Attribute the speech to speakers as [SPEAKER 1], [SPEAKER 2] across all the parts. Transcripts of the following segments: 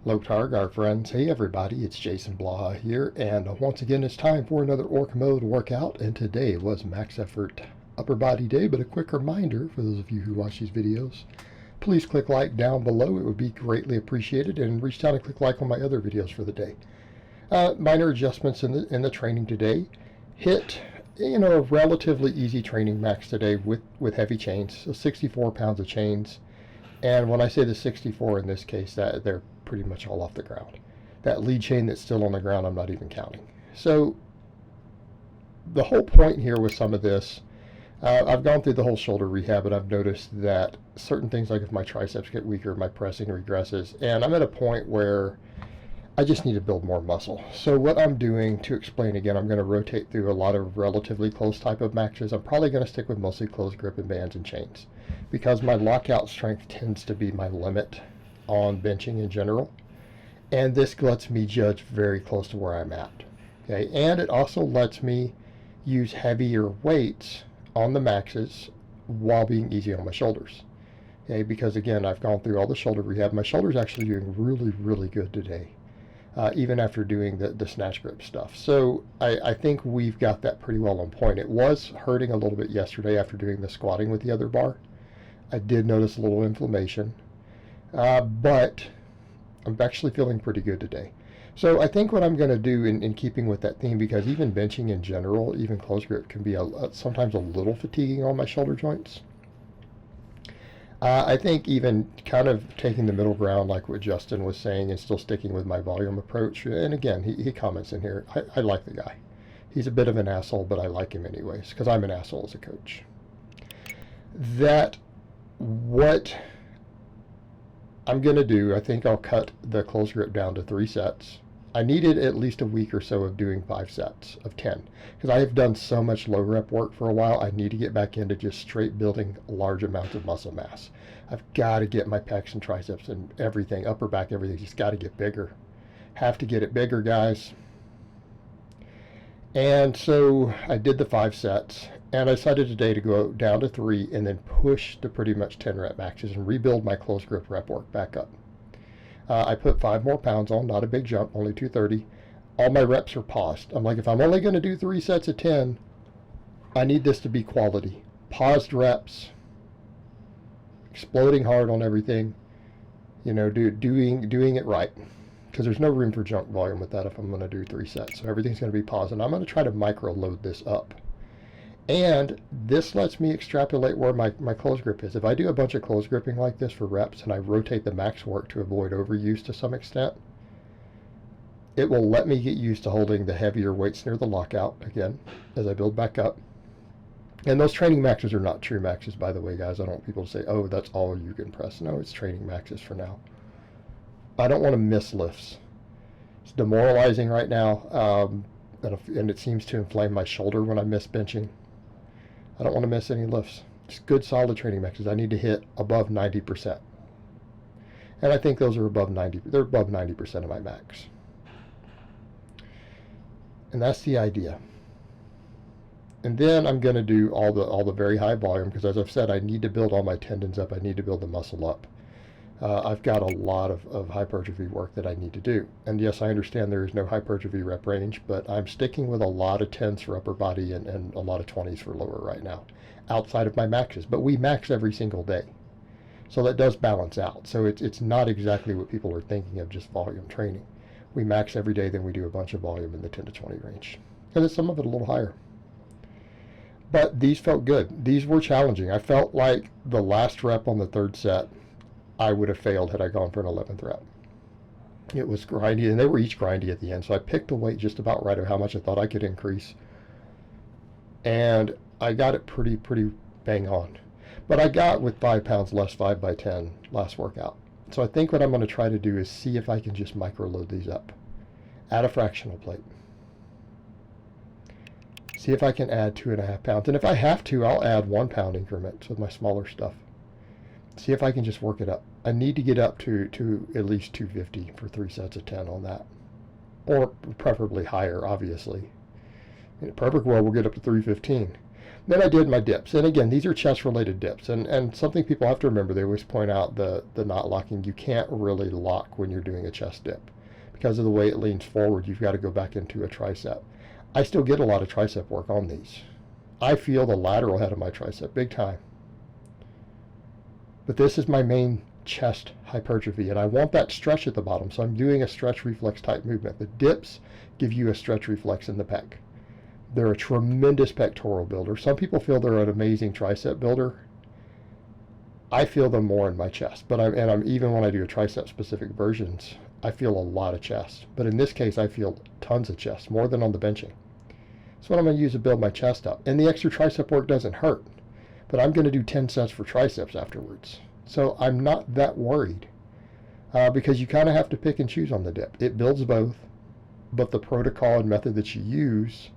[SPEAKER 1] Hello Targar friends. Hey everybody, it's Jason Blaha here, and once again it's time for another Orc Mode workout, and today was max effort upper body day. But a quick reminder for those of you who watch these videos, please click like down below. It would be greatly appreciated, and reach down and click like on my other videos for the day. Minor adjustments in the training today. Hit a relatively easy training max today with heavy chains, so 64 pounds of chains. And when I say the 64 in this case, that they're pretty much all off the ground. That lead chain that's still on the ground, I'm not even counting. So the whole point here with some of this, I've gone through the whole shoulder rehab, and I've noticed that certain things, like if my triceps get weaker, my pressing regresses, and I'm at a point where I just need to build more muscle. So what I'm doing, to explain again, I'm going to rotate through a lot of relatively close type of maxes. I'm probably going to stick with mostly closed grip and bands and chains, because my lockout strength tends to be my limit on benching in general, and this lets me judge very close to where I'm at. Okay, and it also lets me use heavier weights on the maxes while being easy on my shoulders. Okay, because again, I've gone through all the shoulder rehab. My shoulder's actually doing really good today, even after doing the snatch grip stuff. So I think we've got that pretty well on point. It was hurting a little bit yesterday after doing the squatting with the other bar. I did notice a little inflammation. But I'm actually feeling pretty good today. So I think what I'm going to do, in keeping with that theme, because even benching in general, even close grip, can be sometimes a little fatiguing on my shoulder joints. I think even kind of taking the middle ground, like what Justin was saying, and still sticking with my volume approach. And again, he comments in here, I like the guy. He's a bit of an asshole, but I like him anyways, because I'm an asshole as a coach. That what I'm going to do, I think I'll cut the close grip down to 3 sets. I needed at least a week or so of doing 5 sets of 10, because I have done so much low rep work for a while. I need to get back into just straight building large amounts of muscle mass. I've got to get my pecs and triceps and everything, upper back, everything, just got to get bigger. Have to get it bigger, guys. And so I did the 5 sets, and I decided today to go down to 3 and then push to pretty much 10 rep maxes and rebuild my close grip rep work back up. I put 5 more pounds on, not a big jump, only 230. All my reps are paused. I'm like, if I'm only going to do 3 sets of 10, I need this to be quality. Paused reps, exploding hard on everything, doing it right. Because there's no room for junk volume with that if I'm going to do 3 sets. So everything's going to be paused, and I'm going to try to micro load this up. And this lets me extrapolate where my close grip is. If I do a bunch of close gripping like this for reps, and I rotate the max work to avoid overuse to some extent, it will let me get used to holding the heavier weights near the lockout again as I build back up. And those training maxes are not true maxes, by the way, guys. I don't want people to say, oh, that's all you can press. No, it's training maxes for now. I don't want to miss lifts. It's demoralizing right now, and it seems to inflame my shoulder when I miss benching. I don't want to miss any lifts. Just good, solid training maxes. I need to hit above 90%. And I think those are above 90. They're above 90% of my max. And that's the idea. And then I'm going to do all the very high volume, because as I've said, I need to build all my tendons up. I need to build the muscle up. I've got a lot of hypertrophy work that I need to do. And yes, I understand there is no hypertrophy rep range, but I'm sticking with a lot of 10s for upper body and a lot of 20s for lower right now, outside of my maxes. But we max every single day, so that does balance out. So it's not exactly what people are thinking of, just volume training. We max every day, then we do a bunch of volume in the 10 to 20 range, and some of it a little higher. But these felt good. These were challenging. I felt like the last rep on the 3rd set, I would have failed had I gone for an 11th rep. It was grindy, and they were each grindy at the end, so I picked a weight just about right of how much I thought I could increase. And I got it pretty bang on. But I got with 5 pounds less 5 by 10 last workout. So I think what I'm going to try to do is see if I can just micro load these up. Add a fractional plate. See if I can add 2.5 pounds. And if I have to, I'll add 1 pound increments with my smaller stuff. See if I can just work it up. I need to get up to at least 250 for 3 sets of 10 on that. Or preferably higher, obviously. In a perfect world, we'll get up to 315. Then I did my dips. And again, these are chest related dips. And something people have to remember, they always point out the not locking. You can't really lock when you're doing a chest dip. Because of the way it leans forward, you've got to go back into a tricep. I still get a lot of tricep work on these. I feel the lateral head of my tricep big time. But this is my main chest hypertrophy, and I want that stretch at the bottom, so I'm doing a stretch reflex type movement. The dips give you a stretch reflex in the pec. They're a tremendous pectoral builder. Some people feel they're an amazing tricep builder. I feel them more in my chest, but I'm even when I do a tricep specific versions, I feel a lot of chest. But in this case, I feel tons of chest, more than on the benching. So what I'm going to use to build my chest up. And the extra tricep work doesn't hurt, but I'm going to do 10 sets for triceps afterwards. So I'm not that worried because you kind of have to pick and choose on the dip. It builds both, but the protocol and method that you use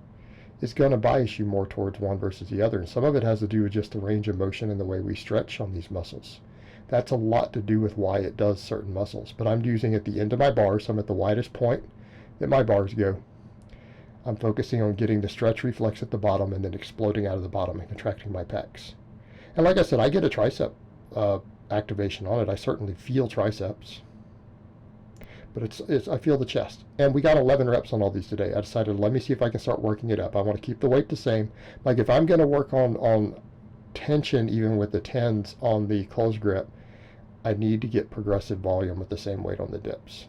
[SPEAKER 1] is going to bias you more towards one versus the other. And some of it has to do with just the range of motion and the way we stretch on these muscles. That's a lot to do with why it does certain muscles. But I'm using at the end of my bars, so I'm at the widest point that my bars go. I'm focusing on getting the stretch reflex at the bottom and then exploding out of the bottom and contracting my pecs. And like I said, I get a tricep activation on it. I certainly feel triceps, but it's I feel the chest. And we got 11 reps on all these today. I decided, let me see if I can start working it up. I want to keep the weight the same. Like if I'm going to work on tension, even with the 10s on the close grip, I need to get progressive volume with the same weight on the dips.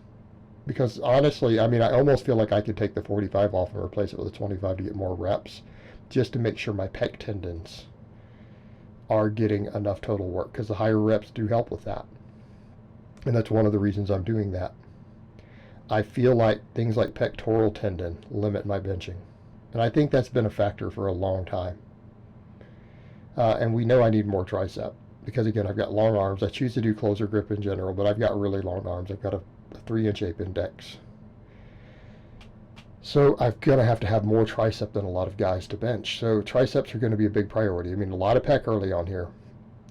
[SPEAKER 1] Because honestly, I mean, I almost feel like I could take the 45 off and replace it with a 25 to get more reps, just to make sure my pec tendons are getting enough total work, because the higher reps do help with that. And that's one of the reasons I'm doing that. I feel like things like pectoral tendon limit my benching. And I think that's been a factor for a long time. And we know I need more tricep, because again, I've got long arms. I choose to do closer grip in general, but I've got really long arms. I've got a 3-inch ape index. So I'm going to have more tricep than a lot of guys to bench. So triceps are going to be a big priority. I mean, a lot of pec early on here,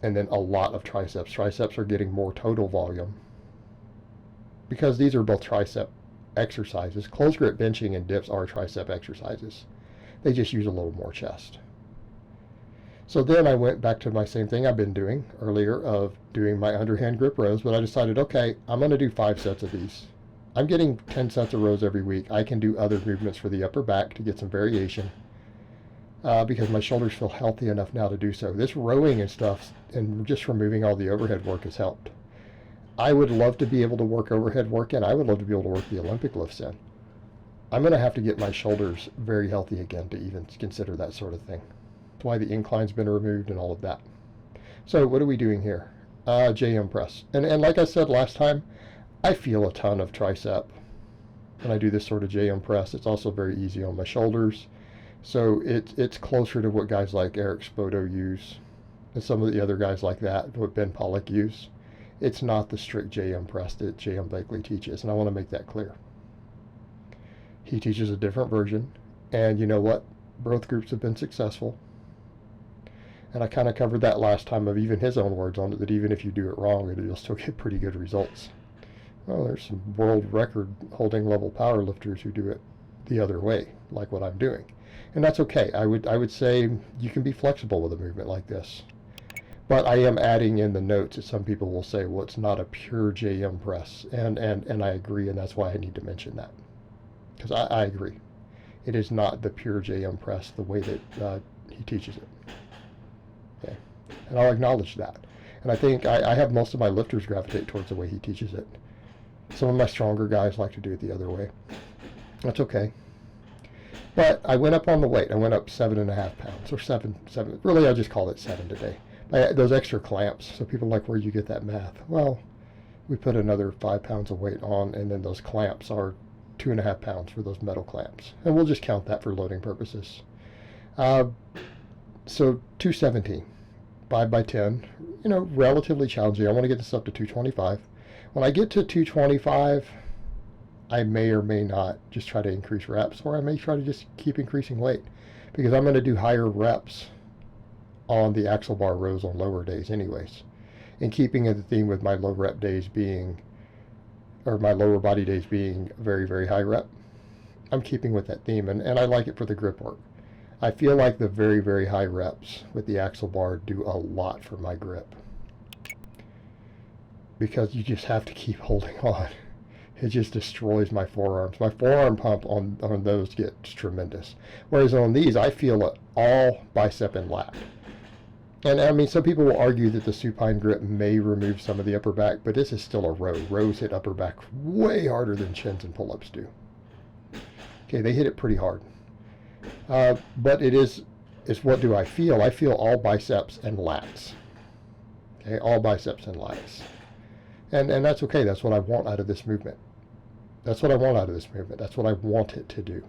[SPEAKER 1] and then a lot of triceps. Triceps are getting more total volume because these are both tricep exercises. Close grip benching and dips are tricep exercises. They just use a little more chest. So then I went back to my same thing I've been doing earlier of doing my underhand grip rows, but I decided, okay, I'm going to do 5 sets of these. I'm getting 10 sets of rows every week. I can do other movements for the upper back to get some variation because my shoulders feel healthy enough now to do so. This rowing and stuff and just removing all the overhead work has helped. I would love to be able to work overhead work in. I would love to be able to work the Olympic lifts in. I'm going to have to get my shoulders very healthy again to even consider that sort of thing. That's why the incline's been removed and all of that. So what are we doing here? JM press. And like I said last time, I feel a ton of tricep when I do this sort of JM press. It's also very easy on my shoulders. So it's closer to what guys like Eric Spoto use and some of the other guys like that, what Ben Pollock use. It's not the strict JM press that JM Blakely teaches, and I want to make that clear. He teaches a different version, and you know what? Both groups have been successful. And I kind of covered that last time of even his own words on it, that even if you do it wrong, you'll still get pretty good results. Well, there's some world record holding level powerlifters who do it the other way, like what I'm doing. And that's okay. I would say you can be flexible with a movement like this. But I am adding in the notes that some people will say, well, it's not a pure JM press. And I agree, and that's why I need to mention that. Because I agree. It is not the pure JM press the way that he teaches it. Okay. And I'll acknowledge that. And I think I have most of my lifters gravitate towards the way he teaches it. Some of my stronger guys like to do it the other way. That's okay. But I went up on the weight. I went up 7.5 pounds, or seven. Really, I just called it 7 today. Those extra clamps. So people are like, where'd you get that math? Well, we put another 5 pounds of weight on, and then those clamps are 2.5 pounds for those metal clamps. And we'll just count that for loading purposes. So 217, 5 by 10, relatively challenging. I want to get this up to 225. When I get to 225, I may or may not just try to increase reps, or I may try to just keep increasing weight, because I'm going to do higher reps on the axle bar rows on lower days anyways. And keeping in the theme with my low rep days being, or my lower body days being very, very high rep, I'm keeping with that theme, and I like it for the grip work. I feel like the very, very high reps with the axle bar do a lot for my grip, because you just have to keep holding on. It just destroys my forearms. My forearm pump on those gets tremendous. Whereas on these, I feel it all bicep and lat. And I mean, some people will argue that the supine grip may remove some of the upper back, but this is still a row. Rows hit upper back way harder than chins and pull-ups do. Okay, they hit it pretty hard. But it's what do I feel? I feel all biceps and lats. Okay, all biceps and lats. And that's okay. That's what I want out of this movement. That's what I want out of this movement. That's what I want it to do.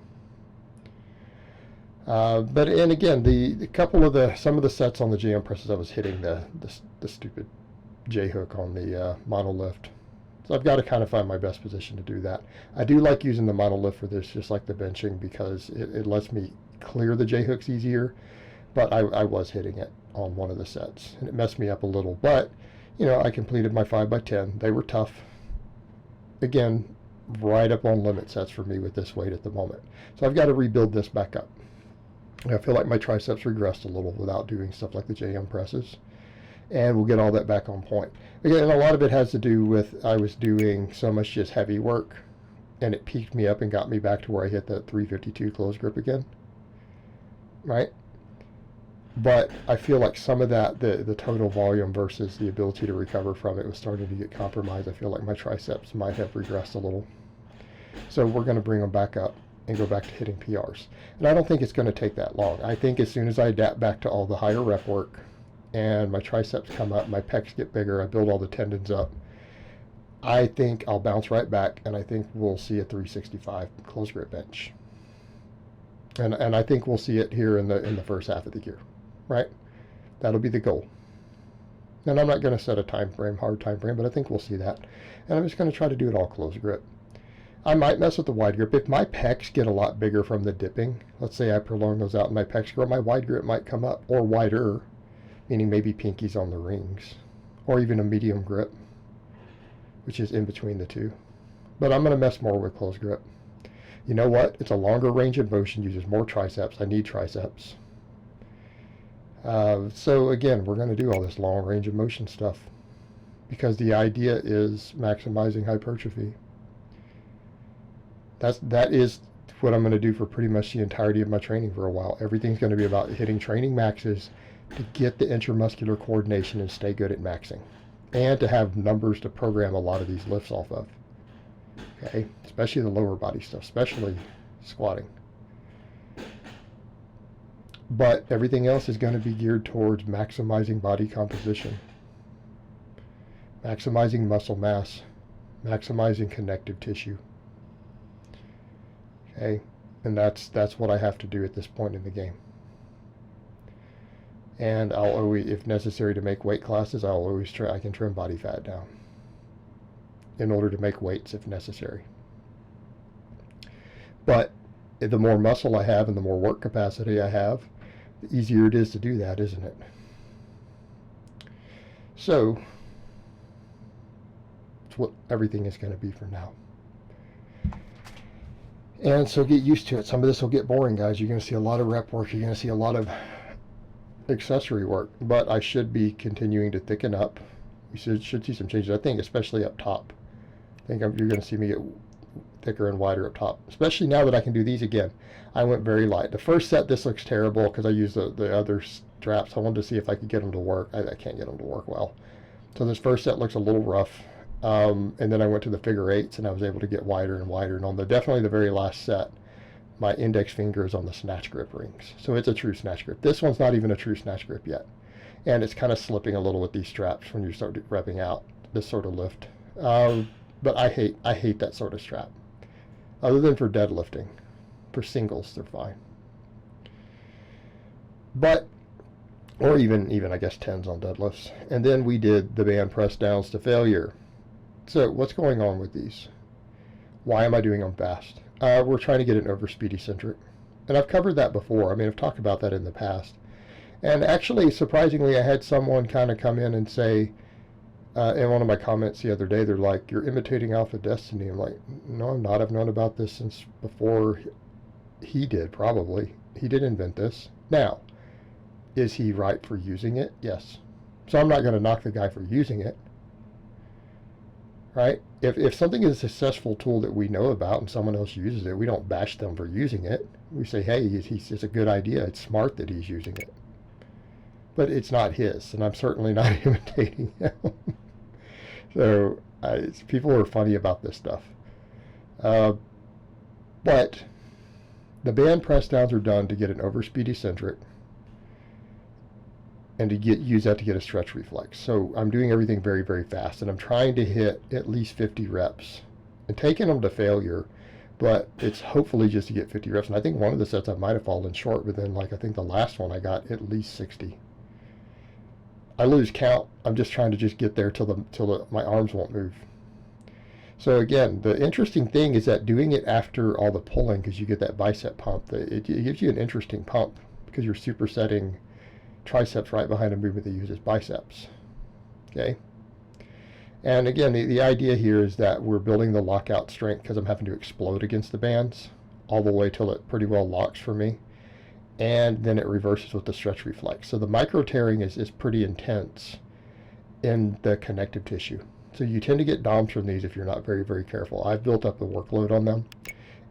[SPEAKER 1] But again, some of the sets on the JM presses, I was hitting the stupid J hook on the monolift. So I've got to kind of find my best position to do that. I do like using the monolift for this, just like the benching, because it lets me clear the J hooks easier. But I was hitting it on one of the sets, and it messed me up a little. But you know, I completed my 5x10. They were tough. Again, right up on limit sets for me with this weight at the moment. So I've got to rebuild this back up. I feel like my triceps regressed a little without doing stuff like the JM presses. And we'll get all that back on point. Again, a lot of it has to do with I was doing so much just heavy work, and it peaked me up and got me back to where I hit that 352 close grip again. Right? But I feel like some of that, the total volume versus the ability to recover from it, was starting to get compromised. I feel like my triceps might have regressed a little. So we're going to bring them back up and go back to hitting PRs. And I don't think it's going to take that long. I think as soon as I adapt back to all the higher rep work and my triceps come up, my pecs get bigger, I build all the tendons up, I think I'll bounce right back, and I think we'll see a 365 close grip bench. And I think we'll see it here in the first half of the year. Right? That'll be the goal. And I'm not going to set a time frame, hard time frame, but I think we'll see that. And I'm just going to try to do it all close grip. I might mess with the wide grip. If my pecs get a lot bigger from the dipping, let's say I prolong those out and my pecs grow, my wide grip might come up, or wider, meaning maybe pinkies on the rings, or even a medium grip, which is in between the two. But I'm going to mess more with close grip. You know what? It's a longer range of motion, uses more triceps. I need triceps. So again, we're going to do all this long range of motion stuff, because the idea is maximizing hypertrophy. That is what I'm going to do for pretty much the entirety of my training for a while. Everything's going to be about hitting training maxes to get the intramuscular coordination and stay good at maxing, and to have numbers to program a lot of these lifts off of. Okay, especially the lower body stuff, especially squatting. But everything else is going to be geared towards maximizing body composition, maximizing muscle mass, maximizing connective tissue. Okay, and that's what I have to do at this point in the game. And I'll always, if necessary to make weight classes, I'll always try. I can trim body fat down in order to make weights if necessary. But the more muscle I have and the more work capacity I have, the easier it is to do that, isn't it? So it's what everything is going to be from now. And so get used to it. Some of this will get boring, guys. You're going to see a lot of rep work. You're going to see a lot of accessory work. But I should be continuing to thicken up. We should see some changes, I think, especially up top. I think you're going to see me get thicker and wider up top, especially now that I can do these again. I went very light. The first set, this looks terrible because I used the other straps. I wanted to see if I could get them to work. I can't get them to work well. So this first set looks a little rough. And then I went to the figure eights, and I was able to get wider and wider. And on definitely the very last set, my index finger is on the snatch grip rings. So it's a true snatch grip. This one's not even a true snatch grip yet. And it's kind of slipping a little with these straps when you start repping out this sort of lift. But I hate that sort of strap. Other than for deadlifting. For singles, they're fine. But, or even I guess 10s on deadlifts. And then we did the band press downs to failure. So what's going on with these? Why am I doing them fast? We're trying to get an overspeed eccentric. And I've covered that before. I mean, I've talked about that in the past. And actually, surprisingly, I had someone kind of come in and say, in one of my comments the other day, they're like, "You're imitating Alpha Destiny." I'm like, no, I'm not. I've known about this since before he did, probably. He did invent this. Now, is he right for using it? Yes. So I'm not going to knock the guy for using it, right? If something is a successful tool that we know about and someone else uses it, we don't bash them for using it. We say, hey, it's a good idea. It's smart that he's using it. But it's not his, and I'm certainly not imitating him. So people are funny about this stuff. But the band press downs are done to get an overspeed eccentric and to use that to get a stretch reflex. So I'm doing everything very, very fast, and I'm trying to hit at least 50 reps and taking them to failure, but it's hopefully just to get 50 reps. And I think one of the sets I might have fallen short, but then I think the last one I got at least 60. I lose count. I'm just trying to just get there till my arms won't move. So again, the interesting thing is that doing it after all the pulling, because you get that bicep pump, it gives you an interesting pump because you're supersetting triceps right behind a movement that uses biceps. Okay. And again, the idea here is that we're building the lockout strength because I'm having to explode against the bands all the way till it pretty well locks for me. And then it reverses with the stretch reflex. So the micro tearing is pretty intense in the connective tissue. So you tend to get DOMs from these if you're not very, very careful. I've built up the workload on them.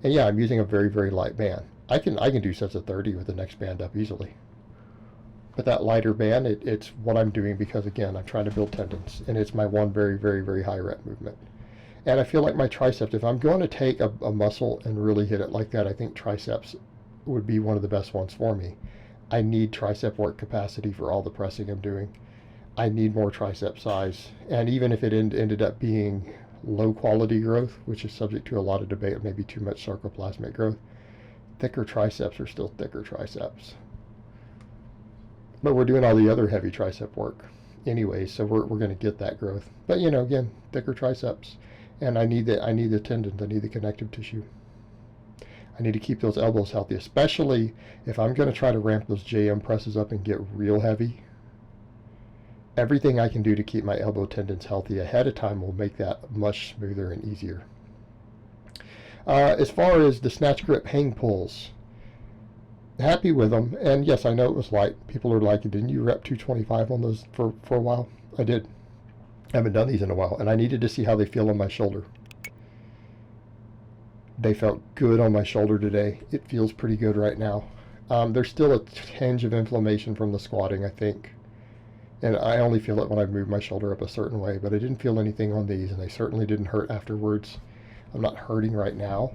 [SPEAKER 1] And yeah, I'm using a very, very light band. I can do sets of 30 with the next band up easily. But that lighter band, it's what I'm doing because, again, I'm trying to build tendons. And it's my one very, very, very high rep movement. And I feel like my triceps, if I'm going to take a muscle and really hit it like that, I think triceps would be one of the best ones for me. I need tricep work capacity for all the pressing I'm doing. I need more tricep size. And even if it ended up being low quality growth, which is subject to a lot of debate, maybe too much sarcoplasmic growth, thicker triceps are still thicker triceps. But we're doing all the other heavy tricep work anyway, so we're going to get that growth. But again, thicker triceps, and I need the tendons, I need the connective tissue. I need to keep those elbows healthy, especially if I'm going to try to ramp those JM presses up and get real heavy. Everything I can do to keep my elbow tendons healthy ahead of time will make that much smoother and easier. As far as the snatch grip hang pulls, happy with them. And yes, I know it was light. People are like, didn't you rep 225 on those for a while? I did. I haven't done these in a while, and I needed to see how they feel on my shoulder. They felt good on my shoulder today. It feels pretty good right now. There's still a tinge of inflammation from the squatting, I think. And I only feel it when I move my shoulder up a certain way, but I didn't feel anything on these, and they certainly didn't hurt afterwards. I'm not hurting right now.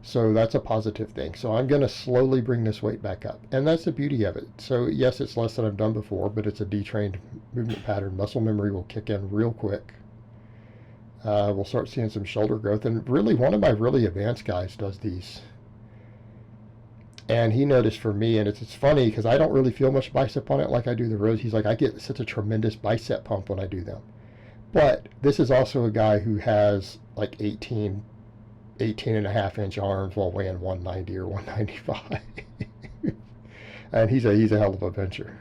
[SPEAKER 1] So that's a positive thing. So I'm going to slowly bring this weight back up. And that's the beauty of it. So yes, it's less than I've done before, but it's a detrained movement pattern. Muscle memory will kick in real quick. We'll start seeing some shoulder growth. And really, one of my really advanced guys does these. And he noticed for me, and it's funny because I don't really feel much bicep on it like I do the rows. He's like, I get such a tremendous bicep pump when I do them. But this is also a guy who has like 18 and a half inch arms while weighing 190 or 195. And he's a hell of a bencher.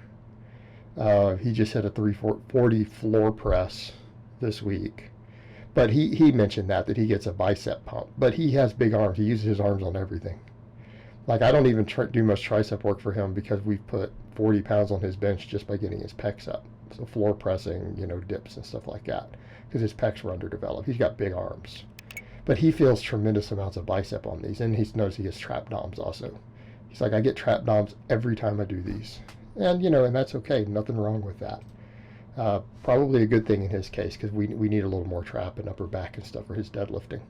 [SPEAKER 1] He just hit a 340 floor press this week. But he mentioned that he gets a bicep pump. But he has big arms. He uses his arms on everything. Like, I don't even do much tricep work for him because we've put 40 pounds on his bench just by getting his pecs up. So floor pressing, dips and stuff like that. Because his pecs were underdeveloped. He's got big arms. But he feels tremendous amounts of bicep on these. And he's noticed he gets trap DOMs also. He's like, I get trap DOMs every time I do these. And, and that's okay. Nothing wrong with that. Probably a good thing in his case because we need a little more trap and upper back and stuff for his deadlifting.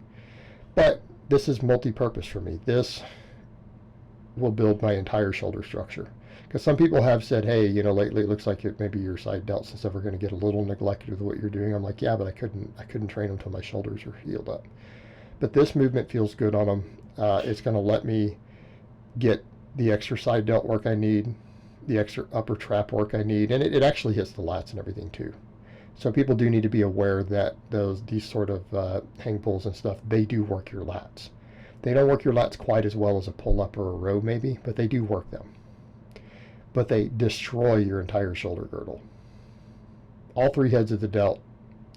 [SPEAKER 1] But this is multi-purpose for me. This will build my entire shoulder structure. Because some people have said, hey, lately it looks like maybe your side delts and stuff are going to get a little neglected with what you're doing. I'm like, yeah, but I couldn't train them until my shoulders are healed up. But this movement feels good on them. It's going to let me get the extra side delt work I need, the extra upper trap work I need, and it actually hits the lats and everything too. So people do need to be aware that these sort of hang pulls and stuff, they do work your lats. They don't work your lats quite as well as a pull-up or a row maybe, but they do work them. But they destroy your entire shoulder girdle. All three heads of the delt,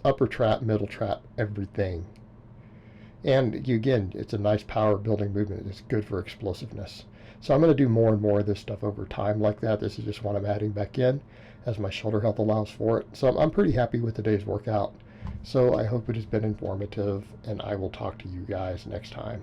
[SPEAKER 1] upper trap, middle trap, everything And again, it's a nice power building movement. It's good for explosiveness. So I'm going to do more and more of this stuff over time like that. This is just one I'm adding back in as my shoulder health allows for it. So I'm pretty happy with today's workout. So I hope it has been informative, and I will talk to you guys next time.